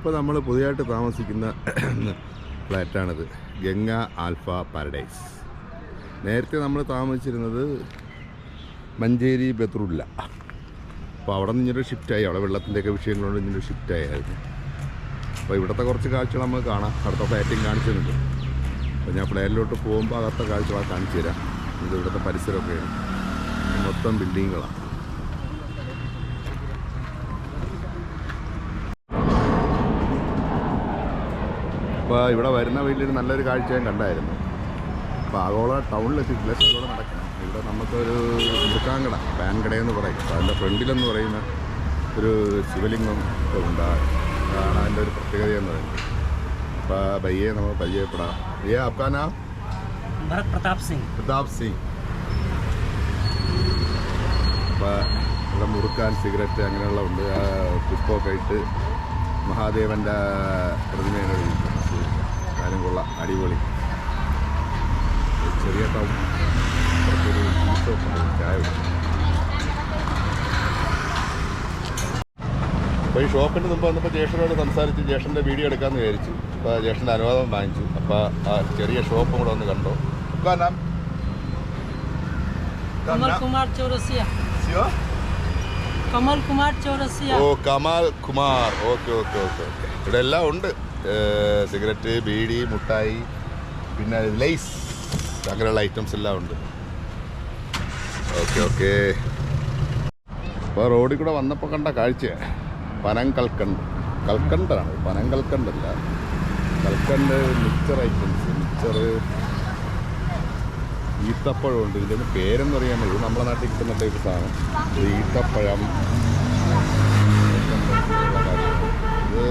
ഇപ്പോൾ നമ്മൾ പുതിയതായിട്ട് താമസിക്കുന്ന ഫ്ലാറ്റാണിത്, ഗംഗ ആൽഫ പാരഡൈസ്. നേരത്തെ നമ്മൾ താമസിച്ചിരുന്നത് മഞ്ചേരി ബദ്രുല്ല. അപ്പോൾ അവിടെ നിന്ന് ഇങ്ങനൊരു ഷിഫ്റ്റായി, അവിടെ വെള്ളത്തിൻ്റെയൊക്കെ വിഷയങ്ങളുണ്ട്, ഇങ്ങനൊരു ഷിഫ്റ്റായിരുന്നു. അപ്പോൾ ഇവിടുത്തെ കുറച്ച് കാഴ്ചകൾ നമുക്ക് കാണാം. അടുത്ത ഫ്ലാറ്റിങ് കാണിച്ചിട്ടുണ്ട്. അപ്പോൾ ഞാൻ ഫ്ലാറ്റിലോട്ട് പോകുമ്പോൾ അകത്തെ കാഴ്ചകളാണ് കാണിച്ചു തരാം. ഇത് ഇവിടുത്തെ പരിസരമൊക്കെയാണ്, മൊത്തം ബിൽഡിങ്ങുകളാണ്. അപ്പോൾ ഇവിടെ വരുന്ന വഴിയിൽ നല്ലൊരു കാഴ്ച ഞാൻ കണ്ടായിരുന്നു. അപ്പോൾ ആഗോള ടൗണിലെത്തിയിട്ടില്ല, സ്ഥലത്തോടെ നടക്കണം. ഇവിടെ നമുക്കൊരു മുറുക്കാങ്കട, പാൻകടയെന്ന് പറയും. അപ്പോൾ അതിൻ്റെ ഫ്രണ്ടിലെന്ന് പറയുന്ന ഒരു ശിവലിംഗം ഉണ്ട്. അതാണ് അതിൻ്റെ ഒരു പ്രത്യേകത എന്ന് പറയുന്നത്. അപ്പോൾ ഭയ്യെ നമ്മൾ പരിചയപ്പെടാം. ഭയ്യ ആപ്കാ നാം? പ്രതാപ് സിംഗ്. പ്രതാപ് സിംഗ്. അപ്പോൾ ഇവിടെ മുറുക്കാൻ, സിഗരറ്റ് അങ്ങനെയുള്ള ഉണ്ട്. പുഷ്പമൊക്കെ ഇട്ട് മഹാദേവൻ്റെ പ്രതിമേനോട് കാര്യം കൊള്ളാം, അടിപൊളി. ചെറിയ ടൗൺ, പുറത്തൊരു ഷോപ്പുണ്ട്, ചായ കുടിക്കും. അപ്പോൾ ഈ ഷോപ്പിൻ്റെ മുമ്പ് വന്നപ്പോൾ ജ്യേഷ്ഠനോട് സംസാരിച്ച് ജ്യേഷ്ഠൻ്റെ വീഡിയോ എടുക്കാമെന്ന് വിചാരിച്ചു. അപ്പോൾ ജ്യേഷ്ഠൻ്റെ അനുവാദം വാങ്ങിച്ചു. അപ്പോൾ ആ ചെറിയ ഷോപ്പും കൂടെ ഒന്ന് കണ്ടോ. കമൽ കുമാർ ചൗറസിയ. കമൽ കുമാർ ചൗറസിയ. ഓ, Kamal Kumar. Okay okay okay okay. ഇവിടെ എല്ലാം ഉണ്ട്. സിഗരറ്റ്, ബീഡി, മുട്ടായി, പിന്നെ ലൈസ്, അങ്ങനെയുള്ള ഐറ്റംസ് എല്ലാം ഉണ്ട്. Okay okay. അപ്പോൾ റോഡിൽ കൂടെ വന്നപ്പോൾ കണ്ട കാഴ്ച പനങ്കൽക്കണ്ട്. കൽക്കണ്ടാണ്, പനങ്കൽക്കണ്ടല്ല, കൽക്കണ്ട്. മിക്സർ ഐറ്റംസ്, മിക്സർ, ഈത്തപ്പഴമുണ്ട്. ഇതിൻ്റെ പേരെന്ന് പറയാൻ ഇത് നമ്മളെ നാട്ടിൽ കിട്ടുന്ന ടൈപ്പ് സാധനം. ഈത്തപ്പഴം, ഇത്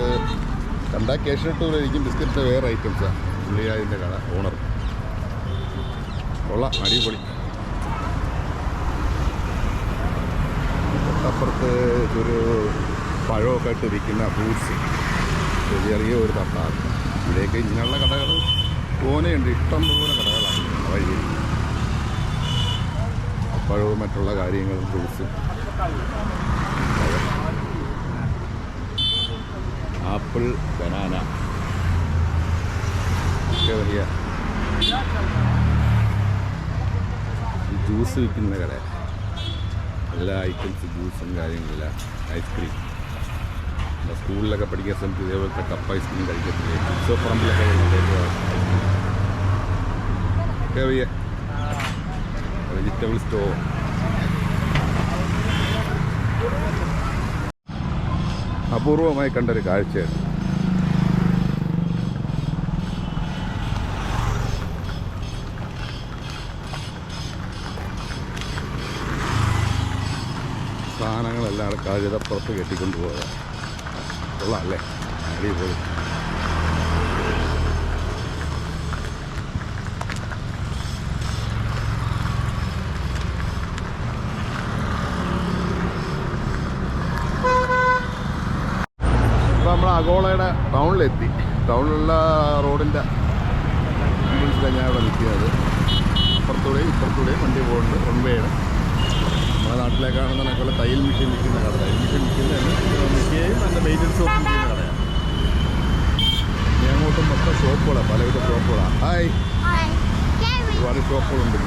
കണ്ടാൽ കേശിട്ടുള്ളതായിരിക്കും. ബിസ്ക്കറ്റിൻ്റെ വേറെ ഐറ്റംസാണ്. പുള്ളിയാതിൻ്റെ കട ഓണർ. കൊള്ളാം, അടിപൊളി. തൊട്ടപ്പുറത്ത് ഒരു പഴമൊക്കെ ഇട്ട് വിൽക്കുന്ന ഫ്രൂട്ട്സ്, ചെറിയ ഒരു തട്ടാണ്. ഇവിടെയൊക്കെ ഇങ്ങനെയുള്ള കടകൾ തോനെയുണ്ട്, ഇഷ്ടം പോലെ കടകളാണ് വഴി. പഴവും മറ്റുള്ള കാര്യങ്ങളും ഫ്രൂട്ട്സും. ആപ്പിൾ, ബനാന ഒക്കെ വലിയ ജ്യൂസ് വിൽക്കുന്ന കട. എല്ലാ ഐറ്റംസ് ജ്യൂസും കാര്യങ്ങളെല്ലാം. ഐസ്ക്രീം, സ്കൂളിലൊക്കെ പഠിക്കാൻ സമയത്ത് ഇതേപോലത്തെ കപ്പ് ഐസ്ക്രീം കഴിക്കത്തില്ലേ, ഉത്സവപ്പറമ്പിലൊക്കെ ഒക്കെ വലിയ വെജിറ്റബിൾ സ്റ്റോർ. അപൂർവമായി കണ്ടൊരു കാഴ്ചയാണ്. സാധനങ്ങളെല്ലാം കഴുതപ്പുറത്ത് കെട്ടിക്കൊണ്ടുപോകാം. കൊള്ളാം അല്ലേ, അടിപൊളി. നമ്മൾ അഗോളയുടെ ടൗണിലെത്തി. ടൗണിലുള്ള റോഡിൻ്റെ മുൻപിലാണ് ഞാൻ ഇവിടെ നിൽക്കുന്നത്. അപ്പുറത്തൂടെയും ഇപ്പുറത്തൂടെയും വണ്ടി പോകുന്നുണ്ട്. റൺവേയാണ്. നമ്മുടെ നാട്ടിലെ കാണുന്ന കണക്കുള്ള തയ്യൽ മെഷീൻ വിൽക്കുന്ന കട. തയ്യൽ മെഷീൻ മിക്കുകയും അതിൻ്റെ മെയിൻ്റനൻസ് ഒക്കെ ചെയ്യുന്ന കടയാണ്. ഇനി അങ്ങോട്ടും മൊത്തം ഷോപ്പുകളാണ്, പലവിധ ഷോപ്പുകളാണ്. ഹായ്, ഒരുപാട് ഷോപ്പുകളുണ്ട്.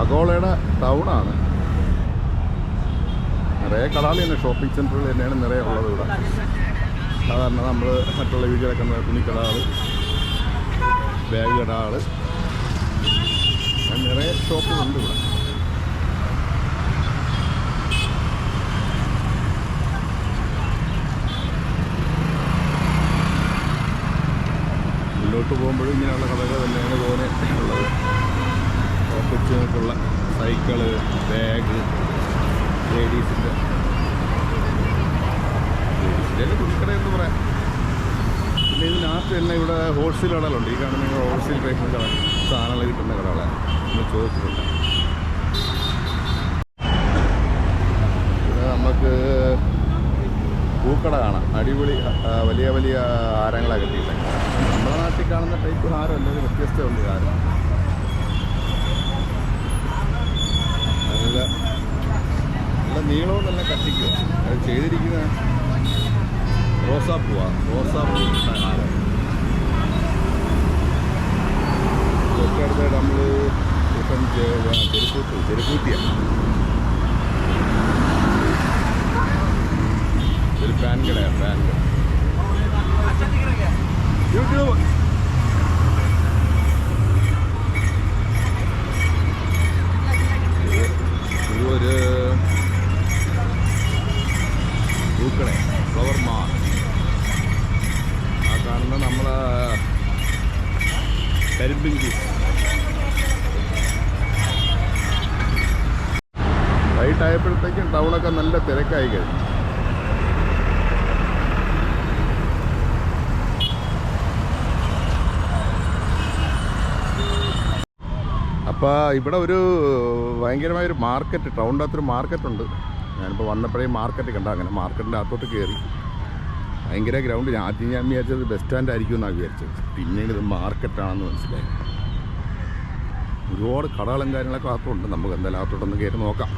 അഗോളയുടെ ടൗണാണ്. നിറയെ കടകൾ തന്നെ, ഷോപ്പിംഗ് സെൻറ്ററുകൾ തന്നെയാണ് നിറയെ ഉള്ളത് ഇവിടെ. സാധാരണ നമ്മൾ മറ്റുള്ള വീടുകളൊക്കെ തുണിക്കടകൾ, ബാഗ് കടകൾ, നിറയെ ഷോപ്പുകളുണ്ട് ഇവിടെ. മുന്നോട്ട് പോകുമ്പോഴും ഇങ്ങനെയുള്ള കടകൾ തന്നെയാണ് തോനെ ഉള്ളത്. കൊച്ചുങ്ങൾക്കുള്ള സൈക്കിള്, ബാഗ്, ലേഡീസിൻ്റെ തുണിക്കട എന്ന് പറയാം. പിന്നെ ഇതിനകത്ത് തന്നെ ഇവിടെ ഹോൾസെയിൽ കടകളുണ്ട്. ഈ കാണുന്ന ഹോൾസെയിൽ ടൈപ്പ് കട, സാധനങ്ങൾ കിട്ടുന്ന കടകളാണ്. നമ്മൾ ചോദിച്ചിട്ടുണ്ട്. ഇവിടെ നമുക്ക് പൂക്കട കാണാം. അടിപൊളി വലിയ വലിയ ഹാരങ്ങളാണ് കിട്ടിയിട്ടുണ്ട്. നമ്മുടെ നാട്ടിൽ കാണുന്ന ടൈപ്പ് ഹാരമല്ല, ഒരു വ്യത്യസ്തമുണ്ട് ഹാരം. നല്ല നല്ല നീളവും നല്ല കട്ടിക്കുക. അത് ചെയ്തിരിക്കുന്ന റോസാപ്പൂവാ. റോസാപ്പൂ തൊട്ടടുത്തായിട്ട് നമ്മൾ ഇപ്പം ചെരുക്കൂത്തിയാണ്. ഒരു ഫാൻ കടയാണ്. ഫാൻ കട യൂട്യൂബ് ഒരു പൂക്കളെ ഫ്ലവർ മാൾ. ആ കാണുന്ന നമ്മളെ കരിമ്പിങ്കി. വൈകിട്ടായപ്പോഴത്തേക്കും ടൗണൊക്കെ നല്ല തിരക്കായി കഴിഞ്ഞു. അപ്പോൾ ഇവിടെ ഒരു ഭയങ്കരമായൊരു മാർക്കറ്റ്, ടൗണിൻ്റെ അകത്തൊരു മാർക്കറ്റുണ്ട്. ഞാനിപ്പോൾ വന്നപ്പോഴേ മാർക്കറ്റ് കണ്ട. അങ്ങനെ മാർക്കറ്റിൻ്റെ അകത്തോട്ട് കയറി. ഭയങ്കര ഗ്രൗണ്ട്. ആദ്യം ഞാൻ വിചാരിച്ചത് ബസ് സ്റ്റാൻഡ് ആയിരിക്കും എന്നാണ് വിചാരിച്ചത്. പിന്നീട് ഇത് മാർക്കറ്റാണെന്ന് മനസ്സിലായി. ഒരുപാട് കടകളും കാര്യങ്ങളൊക്കെ അകത്തുണ്ട്. നമുക്ക് എന്തായാലും അകത്തോട്ടൊന്ന് കയറി നോക്കാം.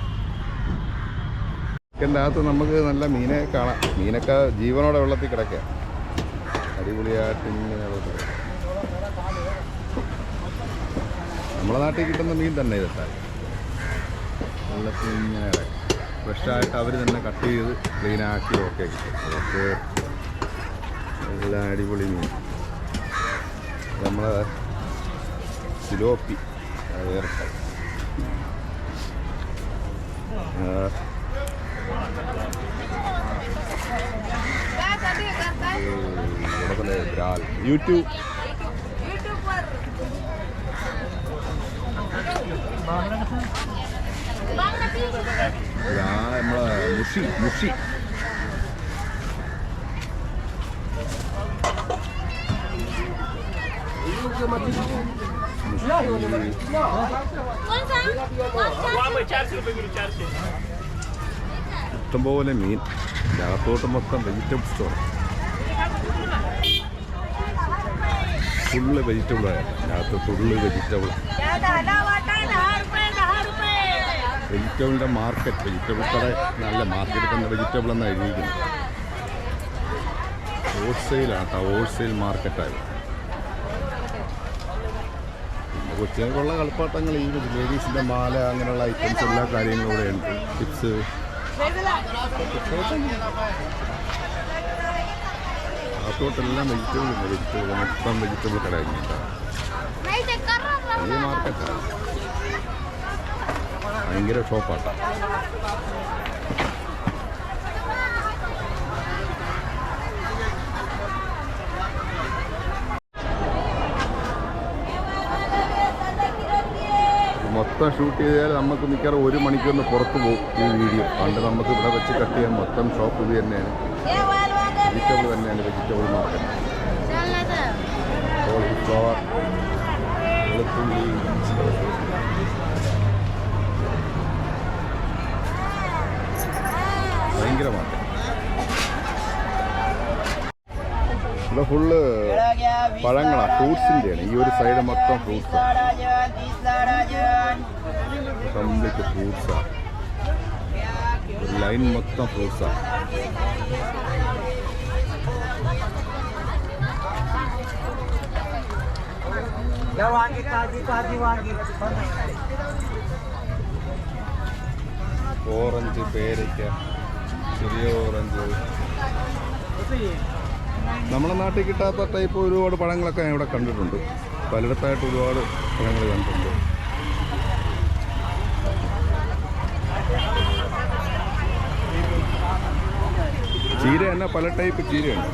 മാർക്കറ്റിൻ്റെ അകത്ത് നമുക്ക് നല്ല മീനെ കാണാം. മീനൊക്കെ ജീവനോടെ വെള്ളത്തിൽ കിടക്കുക. അടിപൊളിയായിട്ട് ഇങ്ങനെ നമ്മളെ നാട്ടിൽ കിട്ടുന്ന മീൻ തന്നെ ഇതൊക്കെ വെള്ളത്തിൽ ഇങ്ങനെ ഫ്രഷായിട്ട് അവർ തന്നെ കട്ട് ചെയ്ത് ക്ലീനാക്കി ഒക്കെ കിട്ടും. അതൊക്കെ നല്ല അടിപൊളി മീൻ. നമ്മളെ സിലോപ്പി വേറെ യൂട്യൂബ് നമ്മളെ മുഷി ഇഷ്ടംപോലെ മീൻ. അകത്തോട്ട് മൊത്തം വെജിറ്റബിൾ സ്റ്റോർ. ഫുള്ള് വെജിറ്റബിളാണ്. അതിനകത്ത് ഫുള്ള് വെജിറ്റബിളിൻ്റെ മാർക്കറ്റ്. വെജിറ്റബിൾ കട നല്ല മാർക്കറ്റ് തന്നെ വെജിറ്റബിൾ എന്നാണ് എഴുതിയിരിക്കുന്നത്. ഹോൾസെയിലാണ് കേട്ടോ. ഹോൾസെയിൽ മാർക്കറ്റായിരുന്നു. പിന്നെ കൊച്ചുങ്ങൾക്കുള്ള കളിപ്പാട്ടങ്ങൾ, ഈ ലേഡീസിൻ്റെ മാല, അങ്ങനെയുള്ള ഐറ്റംസ് എല്ലാ കാര്യങ്ങളും ഇവിടെ ഉണ്ട്. ടിപ്സ് അകത്തോട്ടെല്ലാം വെജിറ്റബിൾ ഉണ്ട്. വെജിറ്റബിൾ മൊത്തം വെജിറ്റബിൾ കട കഴിഞ്ഞിട്ടാണ്. വലിയ മാർക്കറ്റാണ്. ഭയങ്കര ഷോപ്പാണ്. മൊത്തം ഷൂട്ട് ചെയ്താൽ നമുക്ക് മിക്കവാറും 1 മണിക്കൂറിന് പുറത്ത് പോകും ഈ വീഡിയോ. പണ്ട് നമുക്ക് ഇവിടെ വെച്ച് കട്ട് ചെയ്യാൻ മൊത്തം ഷോപ്പ് ഇത് തന്നെയാണ്. വെജിറ്റബിൾ തന്നെയാണ്. Vegetable market. കോളിഫ്ലവർ, വെളുത്തുള്ളി, ഭയങ്കര മാർക്കറ്റ്. ഇവിടെ ഫുള്ള് പഴങ്ങളാണ്, ഫ്രൂട്ട്സിൻ്റെയാണ്. ഈ ഒരു സൈഡ് മൊത്തം ഫ്രൂട്ട്സാണ്. കംപ്ലീറ്റ് ഫ്രൂട്ട്സാണ്. ഒരു ലൈൻ മൊത്തം ഫ്രൂട്ട്സാണ്. ഓറഞ്ച്, പേരയ്ക്ക, ചെറിയ ഓറഞ്ച്. നമ്മുടെ നാട്ടിൽ കിട്ടാത്ത ടൈപ്പ് ഒരുപാട് പഴങ്ങളൊക്കെ ഞാൻ ഇവിടെ കണ്ടിട്ടുണ്ട്. പലയിടത്തായിട്ട് ഒരുപാട് പഴങ്ങൾ കണ്ടിട്ടുണ്ട്. ചീര തന്നെ പല ടൈപ്പ് ചീരയുണ്ട്.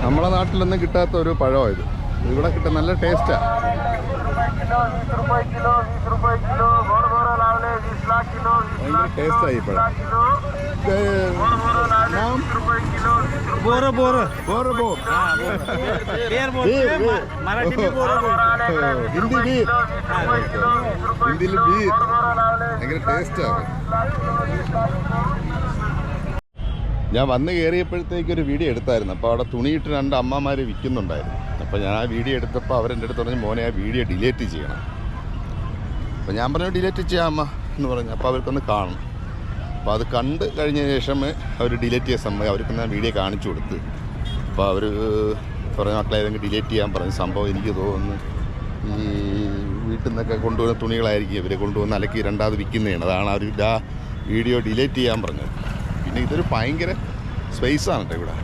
നമ്മളെ നാട്ടിലൊന്നും കിട്ടാത്ത ഒരു പഴമാണ് ഇത്. ഇവിടെ കിട്ടുന്ന നല്ല ടേസ്റ്റാണ്. ഭയങ്കര ടേസ്റ്റായി പഴം. बोरो बोरो बोर बोर बेर बोलते हैं मराठी में बोरो बोलते हैं. हिंदी बीर. हिंदी बीर. ഭയങ്കര ടേസ്റ്റാണ്. ഞാൻ വന്ന് കയറിയപ്പോഴത്തേക്ക് ഒരു വീഡിയോ എടുത്തായിരുന്നു. അപ്പോൾ അവിടെ തുണിയിട്ട് 2 അമ്മമാർ വിൽക്കുന്നുണ്ടായിരുന്നു. അപ്പോൾ ഞാൻ ആ വീഡിയോ എടുത്തപ്പോൾ അവരെൻ്റെ അടുത്ത് പറഞ്ഞു, മോനെ ആ വീഡിയോ ഡിലീറ്റ് ചെയ്യണം. അപ്പോൾ ഞാൻ പറഞ്ഞു ഡിലീറ്റ് ചെയ്യാം അമ്മ എന്ന് പറഞ്ഞു. അപ്പോൾ അവർക്കൊന്ന് കാണണം. അപ്പോൾ അത് കണ്ട് കഴിഞ്ഞതിന് ശേഷം അവർ ഡിലീറ്റ് ചെയ്യാൻ സമയം അവർക്കൊന്ന് ആ വീഡിയോ കാണിച്ചു കൊടുത്ത്. അപ്പോൾ അവർ പറഞ്ഞ മക്കളെ ഏതെങ്കിലും ഡിലീറ്റ് ചെയ്യാൻ പറഞ്ഞു. സംഭവം എനിക്ക് തോന്നുന്നു ഈ വീട്ടിൽ നിന്നൊക്കെ കൊണ്ടുവന്ന തുണികളായിരിക്കും ഇവർ കൊണ്ടുവന്ന് അലക്കി രണ്ടാമത് വിൽക്കുന്നതാണ്. അതാണ് അവർ ആ വീഡിയോ ഡിലീറ്റ് ചെയ്യാൻ പറഞ്ഞത്. പിന്നെ ഇതൊരു ഭയങ്കര സ്പേസാണ് കേട്ടോ ഇവിടെ.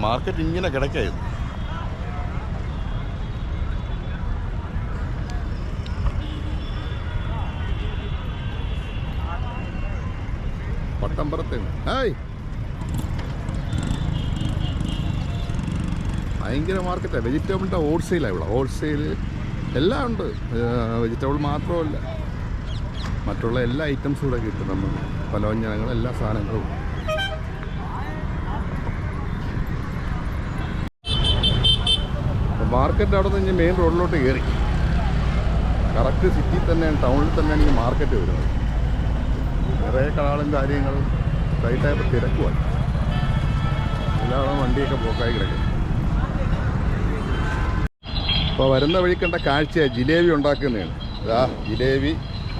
മാർക്കറ്റ് ഇങ്ങനെ കിടക്കായിരുന്നു. പട്ടമ്പറത്തേന് ഹായ് ഭയങ്കര മാർക്കറ്റാണ്. വെജിറ്റബിളിൻ്റെ ഹോൾസെയിലാണ് ഇവിടെ. ഹോൾസെയിൽ എല്ലാം ഉണ്ട്. വെജിറ്റബിൾ മാത്രമല്ല, മറ്റുള്ള എല്ലാ ഐറ്റംസും ഇവിടെ കിട്ടും. നമ്മൾ പലവ്യഞ്ജനങ്ങളും എല്ലാ സാധനങ്ങളും. മാർക്കറ്റ് അവിടെ നിന്ന് മെയിൻ റോഡിലോട്ട് കയറി കറക്റ്റ് സിറ്റിയിൽ തന്നെയാണ്, ടൗണിൽ തന്നെയാണ് ഈ മാർക്കറ്റ് വരുന്നത്. നിറയെ കടകളും കാര്യങ്ങളും ടൈറ്റായപ്പോൾ തിരക്കുവാണ്. എല്ലാവരും വണ്ടിയൊക്കെ ബ്ലോക്കായി കിടക്കും. അപ്പോൾ വരുന്ന വഴി കണ്ട കാഴ്ചയാണ് ജിലേബി ഉണ്ടാക്കുന്നതാണ്. ഇതാ ജിലേബി.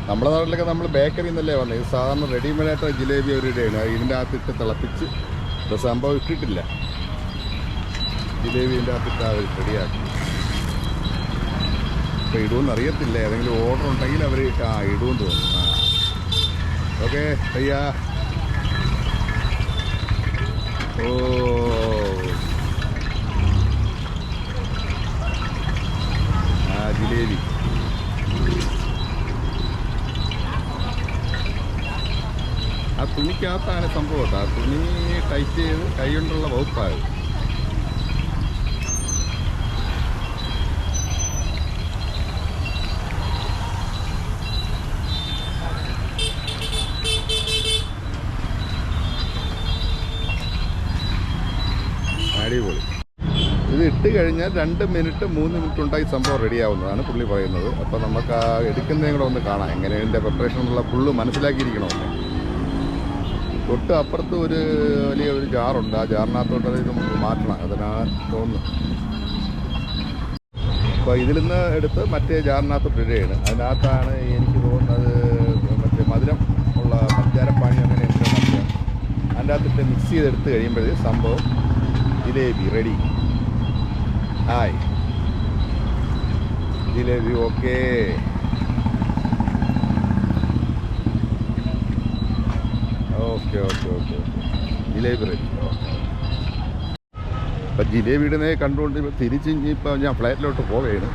നമ്മുടെ നാട്ടിലൊക്കെ നമ്മൾ ബേക്കറിയിൽ നിന്നല്ലേ വന്നത്. ഇത് സാധാരണ റെഡിമെയ്ഡായിട്ട് ജിലേബി അവരുടെയാണ്. ഇതിൻ്റെ അകത്തിട്ട് തിളപ്പിച്ച് സംഭവം ഇട്ടിട്ടില്ല. ജിലേബി ഇതിൻ്റെ അകത്തിട്ട് അവർ റെഡിയാക്കി. ഇപ്പോൾ ഇടുമെന്ന് അറിയത്തില്ല. ഏതെങ്കിലും ഓർഡർ ഉണ്ടെങ്കിൽ അവർ ഇടുമെന്ന് തോന്നുന്നു. ഓക്കെ അയ്യാ. ഓ ജിലേബി. ആ തുണിക്കകത്താണ് സംഭവം കേട്ടോ. ആ തുണി ടൈറ്റ് ചെയ്ത് കൈ കൊണ്ടുള്ള വകുപ്പായത്. അടിപൊളി. ഇത് ഇട്ട് കഴിഞ്ഞാൽ 2 മിനിറ്റ് 3 മിനിറ്റ് ഉണ്ടായി സംഭവം റെഡിയാവുന്നതാണ് പുള്ളി പറയുന്നത്. അപ്പോൾ നമുക്ക് ആ എടുക്കുന്നതും കൂടെ ഒന്ന് കാണാം. എങ്ങനെ ഇതിൻ്റെ പ്രിപ്പറേഷനുള്ള ഫുള്ള് മനസ്സിലാക്കിയിരിക്കണമെന്ന്. തൊട്ട് അപ്പുറത്ത് ഒരു വലിയ ഒരു ജാറുണ്ട്. ആ ജാറിനകത്തോട്ട് ഇത് മാറ്റണം. അതിനാണ് തോന്നുന്നു. അപ്പോൾ ഇതിൽ നിന്ന് എടുത്ത് മറ്റേ ജാറിനകത്തോട്ട് ഇടുകയാണ്. അതിനകത്താണ് എനിക്ക് തോന്നുന്നത് മറ്റേ മധുരം ഉള്ള പഞ്ചാരപ്പാണി അങ്ങനെ എന്തെങ്കിലും അതിൻ്റെ അകത്തിട്ട് മിക്സ് ചെയ്തെടുത്ത് കഴിയുമ്പോഴേ സംഭവം jalebi ready. Hi jalebi. Okay okay okay okay jalebi ready. അപ്പം ജിലേബി ഇടുന്നേ കണ്ടുകൊണ്ട് തിരിച്ച് ഇനിയിപ്പോൾ ഞാൻ ഫ്ലൈറ്റിലോട്ട് പോവുകയാണ്.